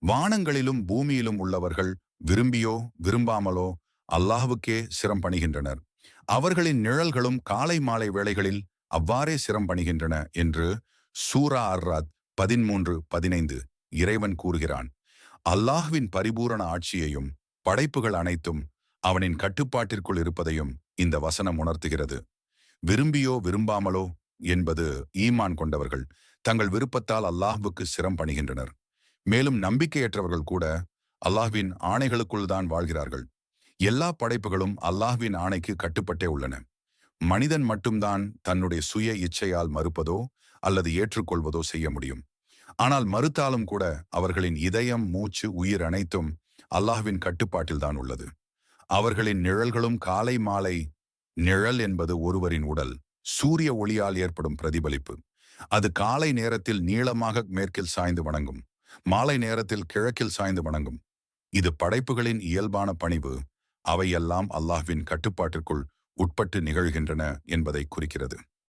வானங்களிலும் பூமியிலும் உள்ளவர்கள் விரும்பியோ விரும்பாமலோ அல்லாஹ்வுக்கே சிரம் பணிகின்றனர். அவர்களின் நிழல்களும் காலை மாலை வேளைகளில் அவ்வாறே சிரம் பணிகின்றன என்று சூரா அர்-ராத் 13:15 இறைவன் கூறுகிறான். அல்லாஹ்வின் பரிபூரண ஆட்சியையும் படைப்புகள் அனைத்தும் அவனின் கட்டுப்பாட்டிற்குள் இருப்பதையும் இந்த வசனம் உணர்த்துகிறது. விரும்பியோ விரும்பாமலோ என்பது ஈமான் கொண்டவர்கள் தங்கள் விருப்பத்தால் அல்லாஹ்வுக்கு சிரம் பணிகின்றனர். மேலும் நம்பிக்கையற்றவர்கள் கூட அல்லாஹ்வின் ஆணைகளுக்குள் தான் வாழ்கிறார்கள். எல்லா படைப்புகளும் அல்லாஹ்வின் ஆணைக்கு கட்டுப்பட்டே உள்ளன. மனிதன் மட்டும்தான் தன்னுடைய சுய இச்சையால் மறுப்பதோ அல்லது ஏற்றுக்கொள்வதோ செய்ய முடியும். ஆனால் மறுத்தாலும் கூட அவர்களின் இதயம், மூச்சு, உயிர் அனைத்தும் அல்லாஹ்வின் கட்டுப்பாட்டில் தான் உள்ளது. அவர்களின் நிழல்களும் காலை மாலை. நிழல் என்பது ஒருவரின் உடல் சூரிய ஒளியால் ஏற்படும் பிரதிபலிப்பு. அது காலை நேரத்தில் நீளமாக மேற்கில் சாய்ந்து வணங்கும், மாலை நேரத்தில் கிழக்கில் சாய்ந்து வணங்கும். இது படைப்புகளின் இயல்பான பணிவு. அவையெல்லாம் அல்லாஹ்வின் கட்டுப்பாட்டிற்குள் உட்பட்டு நிகழ்கின்றன என்பதை குறிக்கிறது.